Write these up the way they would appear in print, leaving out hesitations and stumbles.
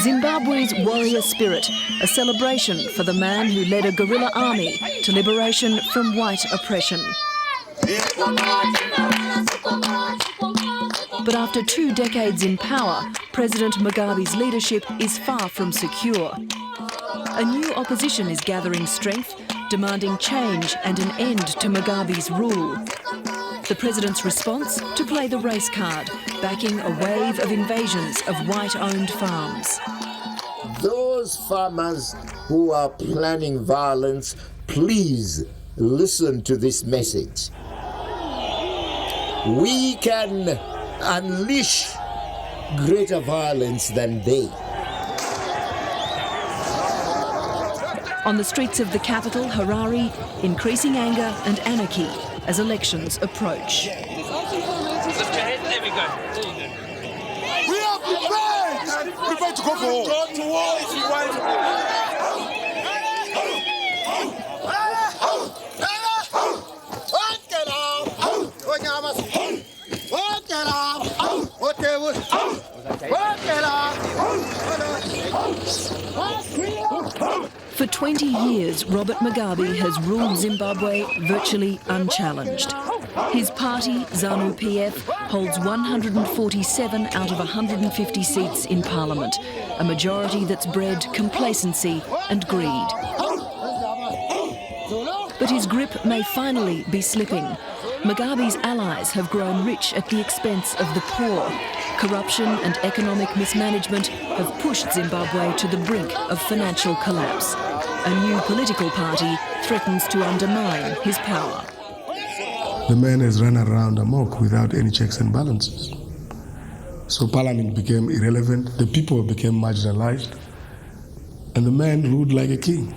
Zimbabwe's warrior spirit, a celebration for the man who led a guerrilla army to liberation from white oppression. But after 2 decades in power, President Mugabe's leadership is far from secure. A new opposition is gathering strength, demanding change and an end to Mugabe's rule. The president's response? To play the race card, backing a wave of invasions of white-owned farms. Those farmers who are planning violence, please listen to this message. We can unleash greater violence than they. On the streets of the capital, Harare, increasing anger and anarchy as elections approach. Lift your head, there we go. There you go. We are prepared! Prepared to go for war. Go to war if you want to. For 20 years, Robert Mugabe has ruled Zimbabwe virtually unchallenged. His party, ZANU-PF, holds 147 out of 150 seats in Parliament, a majority that's bred complacency and greed. But his grip may finally be slipping. Mugabe's allies have grown rich at the expense of the poor. Corruption and economic mismanagement have pushed Zimbabwe to the brink of financial collapse. A new political party threatens to undermine his power. The man has run around amok without any checks and balances. So parliament became irrelevant, the people became marginalized, and the man ruled like a king.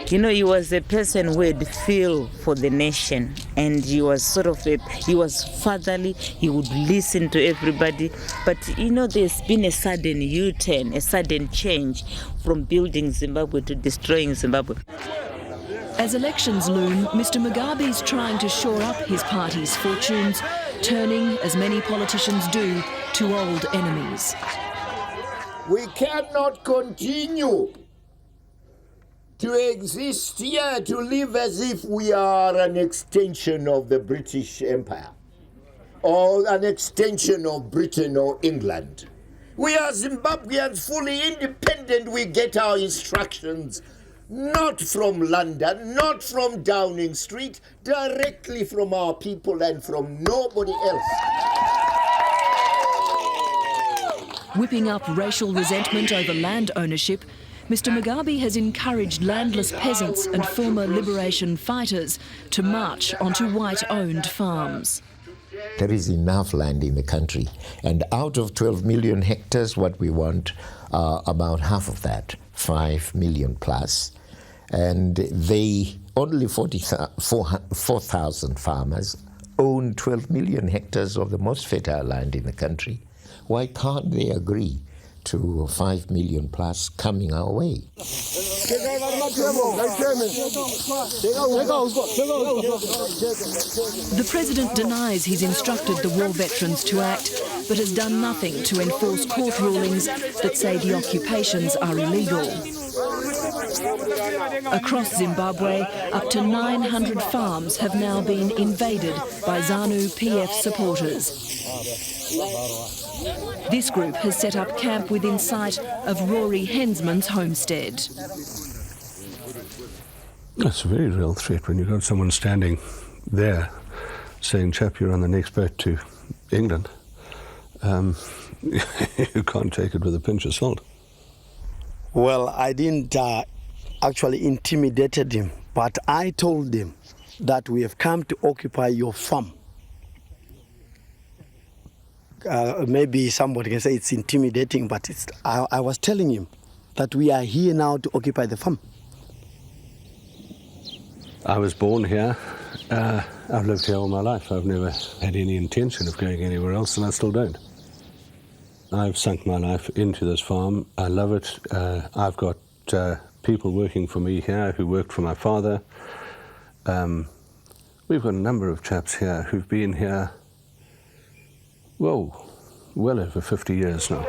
You know, he was a person who had feel for the nation, and he was sort of he was fatherly, he would listen to everybody. But, you know, there's been a sudden U-turn, a sudden change from building Zimbabwe to destroying Zimbabwe. As elections loom, Mr. Mugabe's trying to shore up his party's fortunes, turning, as many politicians do, to old enemies. We cannot continue to exist here, to live as if we are an extension of the British Empire or an extension of Britain or England. We are Zimbabweans, fully independent. We get our instructions not from London, not from Downing Street, directly from our people and from nobody else. Whipping up racial resentment over land ownership, Mr. Mugabe has encouraged landless peasants and former liberation fighters to march onto white-owned farms. There is enough land in the country, and out of 12 million hectares, what we want are about half of that, 5 million plus, and they only 4,000 farmers own 12 million hectares of the most fertile land in the country. Why can't they agree to 5 million plus coming our way? The president denies he's instructed the war veterans to act, but has done nothing to enforce court rulings that say the occupations are illegal. Across Zimbabwe, up to 900 farms have now been invaded by ZANU-PF supporters. This group has set up camp within sight of Rory Hensman's homestead. That's a very real threat when you've got someone standing there saying, chap, you're on the next boat to England. You can't take it with a pinch of salt. Well, I didn't actually intimidated him, but I told him that we have come to occupy your farm. Maybe somebody can say it's intimidating, but I was telling him that we are here now to occupy the farm. I was born here. I've lived here all my life. I've never had any intention of going anywhere else, and I still don't. I've sunk my life into this farm. I love it. I've got people working for me here who worked for my father. We've got a number of chaps here who've been here, well over 50 years now.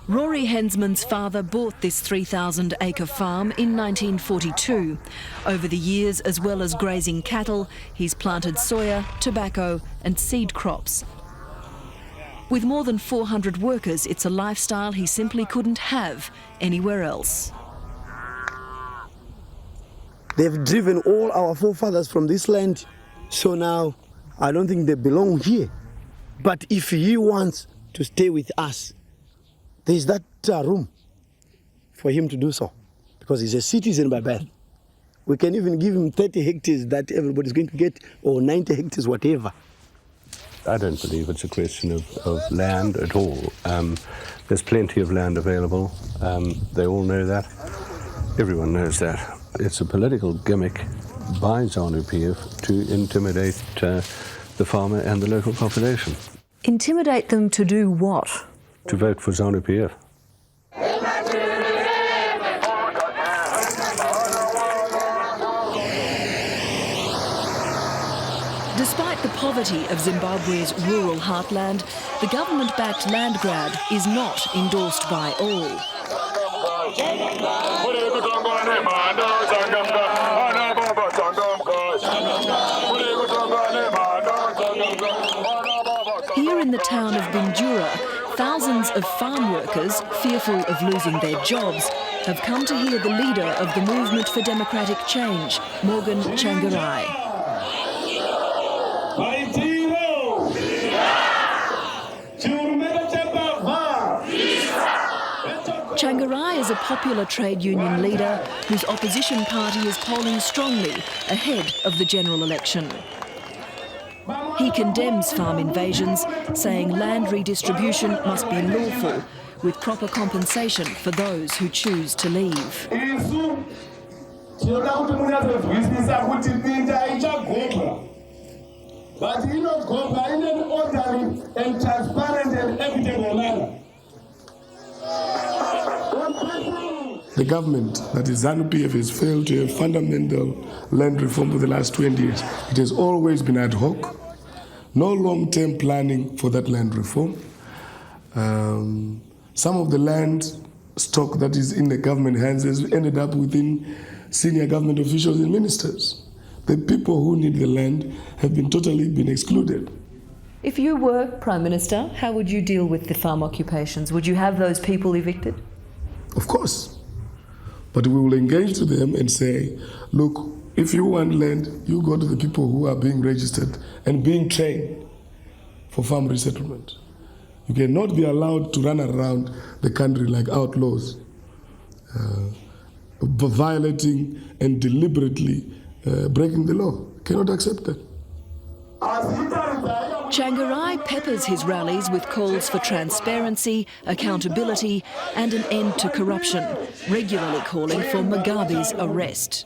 Rory Hensman's father bought this 3,000-acre farm in 1942. Over the years, as well as grazing cattle, he's planted soya, tobacco and seed crops. With more than 400 workers, it's a lifestyle he simply couldn't have anywhere else. They've driven all our forefathers from this land, so now I don't think they belong here. But if he wants to stay with us, there's that room for him to do so, because he's a citizen by birth. We can even give him 30 hectares that everybody's going to get, or 90 hectares, whatever. I don't believe it's a question of land at all. There's plenty of land available. They all know that. Everyone knows that. It's a political gimmick by ZANU-PF to intimidate the farmer and the local population. Intimidate them to do what? To vote for ZANU-PF. Despite the poverty of Zimbabwe's rural heartland, the government-backed land grab is not endorsed by all. Here in the town of Bindura, thousands of farm workers, fearful of losing their jobs, have come to hear the leader of the movement for democratic change, Morgan Tsvangirai. Tsvangirai is a popular trade union leader whose opposition party is polling strongly ahead of the general election. He condemns farm invasions, saying land redistribution must be lawful, with proper compensation for those who choose to leave. But he not go in an orderly and transparent and equitable manner. The government, that is ZANU-PF, has failed to have fundamental land reform for the last 20 years. It has always been ad hoc, no long-term planning for that land reform. Some of the land stock that is in the government hands has ended up within senior government officials and ministers. The people who need the land have been totally excluded. If you were Prime Minister, how would you deal with the farm occupations? Would you have those people evicted? Of course. But we will engage to them and say, look, if you want land, you go to the people who are being registered and being trained for farm resettlement. You cannot be allowed to run around the country like outlaws, violating and deliberately breaking the law. Cannot accept that. Tsvangirai peppers his rallies with calls for transparency, accountability and an end to corruption, regularly calling for Mugabe's arrest.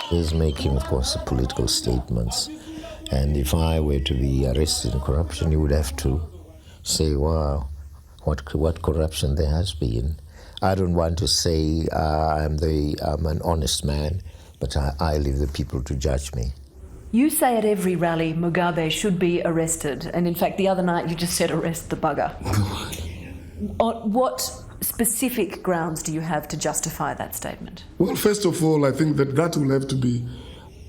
He's making, of course, political statements. And if I were to be arrested in corruption, you would have to say, wow, what corruption there has been. I don't want to say I'm an honest man, but I leave the people to judge me. You say at every rally Mugabe should be arrested, and in fact the other night you just said arrest the bugger. On what specific grounds do you have to justify that statement? Well, first of all, I think that will have to be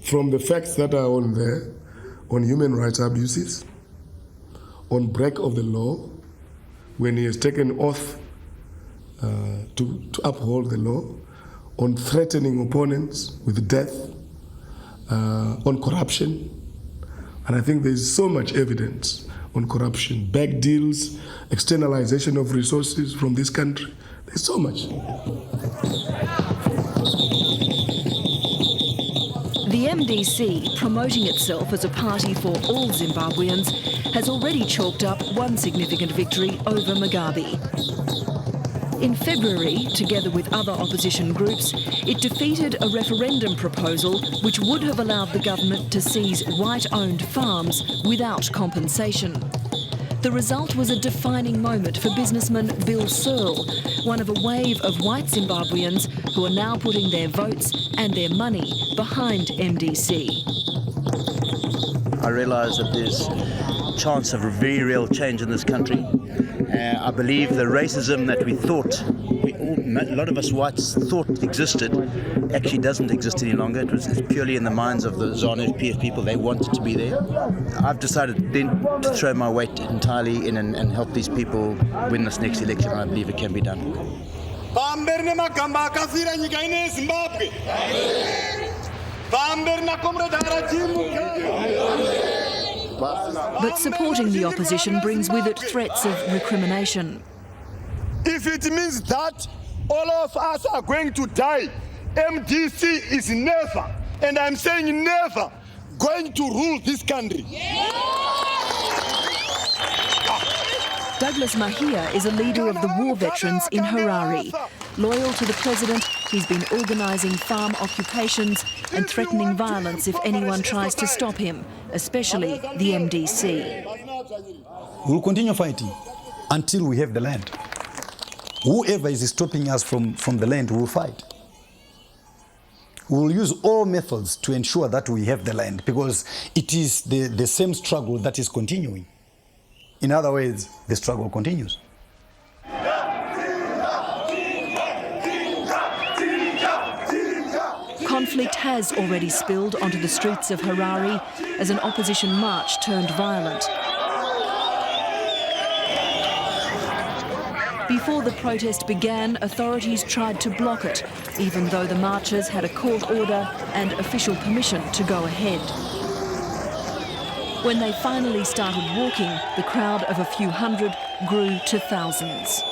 from the facts that are on there, on human rights abuses, on break of the law, when he has taken oath to uphold the law, on threatening opponents with death, on corruption. And I think there's so much evidence on corruption, back deals, externalization of resources from this country. There's so much. The MDC, promoting itself as a party for all Zimbabweans, has already chalked up one significant victory over Mugabe. In February, together with other opposition groups, it defeated a referendum proposal which would have allowed the government to seize white-owned farms without compensation. The result was a defining moment for businessman Bill Searle, one of a wave of white Zimbabweans who are now putting their votes and their money behind MDC. I realise that there's a chance of a very real change in this country. I believe the racism that we thought, a lot of us whites thought existed, actually doesn't exist any longer. It was purely in the minds of the ZANU-PF people. They wanted to be there. I've decided then to throw my weight entirely in and help these people win this next election, and I believe it can be done. But supporting the opposition brings with it threats of recrimination. If it means that all of us are going to die, MDC is never, and I'm saying never, going to rule this country. Douglas Mahia is a leader of the war veterans in Harare. Loyal to the president, he's been organising farm occupations and threatening violence if anyone tries to stop him, especially the MDC. We'll continue fighting until we have the land. Whoever is stopping us from the land, we'll fight. We'll use all methods to ensure that we have the land, because it is the same struggle that is continuing. In other words, the struggle continues. Conflict has already spilled onto the streets of Harare as an opposition march turned violent. Before the protest began, authorities tried to block it, even though the marchers had a court order and official permission to go ahead. When they finally started walking, the crowd of a few hundred grew to thousands.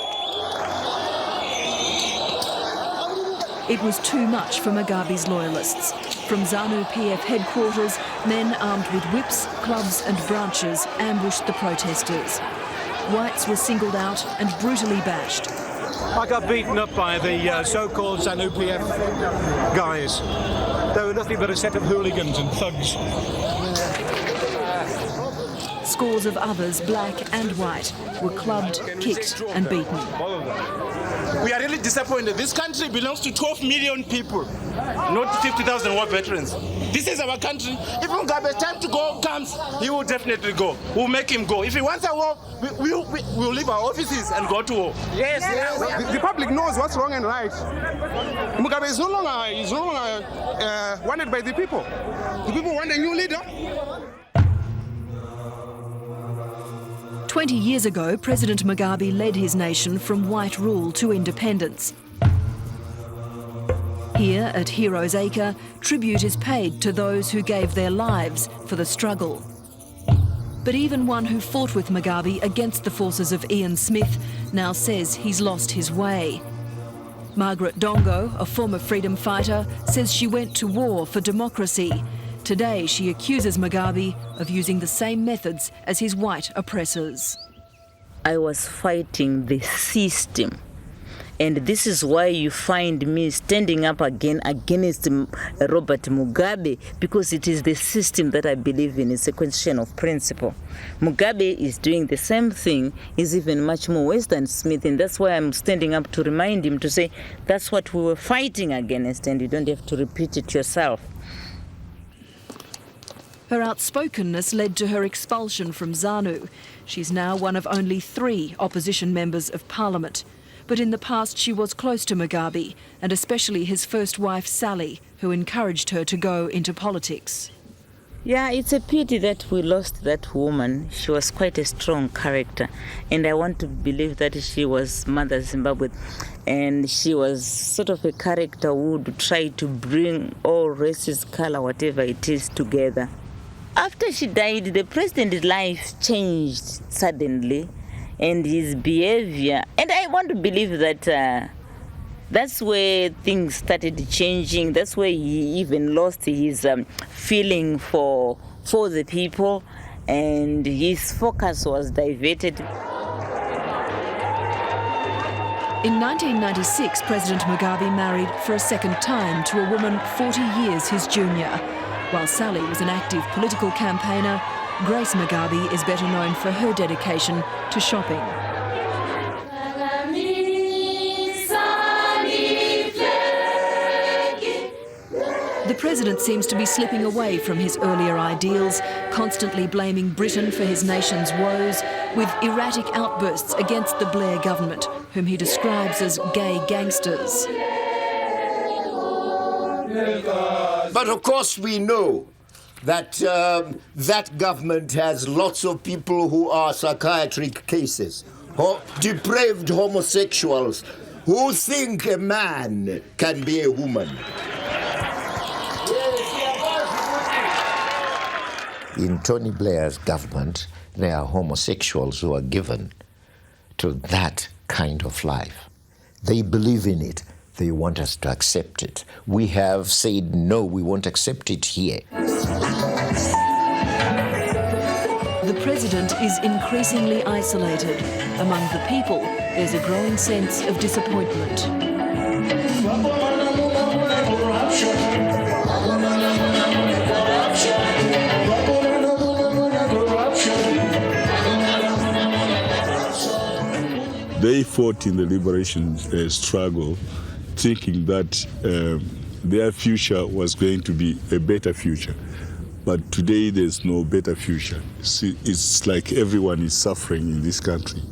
It was too much for Mugabe's loyalists. From ZANU-PF headquarters, men armed with whips, clubs and branches ambushed the protesters. Whites were singled out and brutally bashed. I got beaten up by the so-called ZANU-PF guys. They were nothing but a set of hooligans and thugs. Scores of others, black and white, were clubbed, kicked and beaten. We are really disappointed. This country belongs to 12 million people, not 50,000 war veterans. This is our country. If Mugabe's time to go comes, he will definitely go. We'll make him go. If he wants a war, we'll leave our offices and go to war. Yes. The public knows what's wrong and right. Mugabe is no longer wanted by the people. The people want a new leader. 20 years ago, President Mugabe led his nation from white rule to independence. Here at Heroes Acre, tribute is paid to those who gave their lives for the struggle. But even one who fought with Mugabe against the forces of Ian Smith now says he's lost his way. Margaret Dongo, a former freedom fighter, says she went to war for democracy. Today, she accuses Mugabe of using the same methods as his white oppressors. I was fighting the system. And this is why you find me standing up again against Robert Mugabe, because it is the system that I believe in. It's a question of principle. Mugabe is doing the same thing, is even much more worse than Smith, and that's why I'm standing up to remind him, to say that's what we were fighting against, and you don't have to repeat it yourself. Her outspokenness led to her expulsion from ZANU. She's now one of only 3 opposition members of parliament. But in the past she was close to Mugabe, and especially his first wife Sally, who encouraged her to go into politics. Yeah, it's a pity that we lost that woman. She was quite a strong character, and I want to believe that she was Mother Zimbabwe, and she was sort of a character who would try to bring all races, color, whatever it is, together. After she died, the president's life changed suddenly, and his behavior. And I want to believe that that's where things started changing. That's where he even lost his feeling for the people, and his focus was diverted. In 1996, President Mugabe married for a second time to a woman 40 years his junior. While Sally was an active political campaigner, Grace Mugabe is better known for her dedication to shopping. The president seems to be slipping away from his earlier ideals, constantly blaming Britain for his nation's woes, with erratic outbursts against the Blair government, whom he describes as gay gangsters. But of course we know that that government has lots of people who are psychiatric cases, depraved homosexuals who think a man can be a woman. In Tony Blair's government, there are homosexuals who are given to that kind of life. They believe in it. They want us to accept it. We have said, no, we won't accept it here. The president is increasingly isolated. Among the people, there's a growing sense of disappointment. They fought in the liberation struggle, thinking that their future was going to be a better future. But today there's no better future. See, it's like everyone is suffering in this country.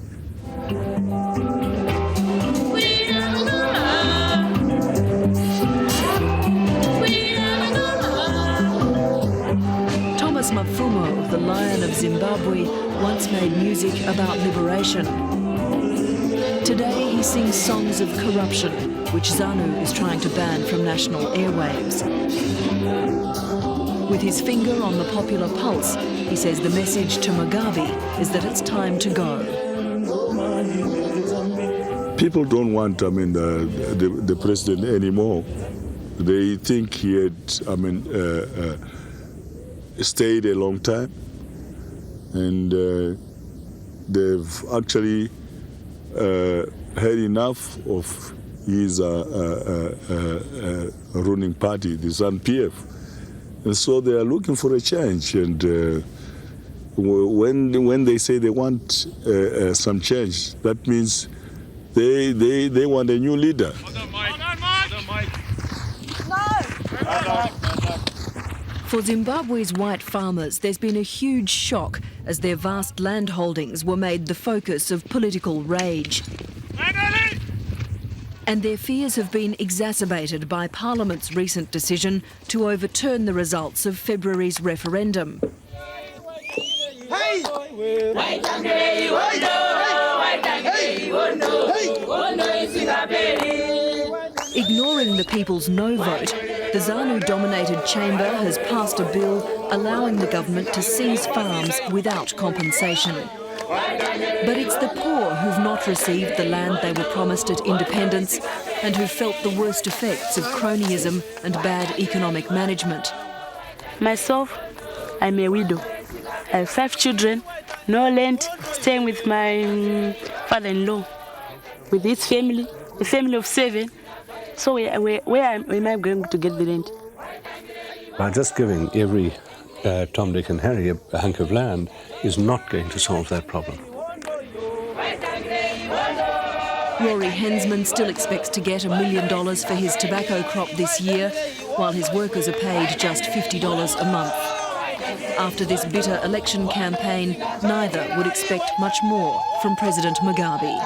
Thomas Mapfumo, the Lion of Zimbabwe, once made music about liberation. Today he sings songs of corruption, which ZANU is trying to ban from national airwaves. With his finger on the popular pulse, he says the message to Mugabe is that it's time to go. People don't want, the president anymore. They think he had, stayed a long time, and they've actually had enough of his ruling party, the ZANU-PF. And so they are looking for a change. And when they say they want some change, that means they want a new leader. For Zimbabwe's white farmers, there's been a huge shock as their vast land holdings were made the focus of political rage. And their fears have been exacerbated by Parliament's recent decision to overturn the results of February's referendum. Ignoring the people's no vote, the ZANU-dominated chamber has passed a bill allowing the government to seize farms without compensation. But it's the poor who've not received the land they were promised at independence and who've felt the worst effects of cronyism and bad economic management. Myself, I'm a widow. I have 5 children, no land, staying with my father-in-law, with his family, a family of 7. So where am I going to get the land? By just giving every Tom, Dick and Harry a hunk of land is not going to solve that problem. Rory Hensman still expects to get $1 million for his tobacco crop this year, while his workers are paid just $50 a month. After this bitter election campaign, neither would expect much more from President Mugabe.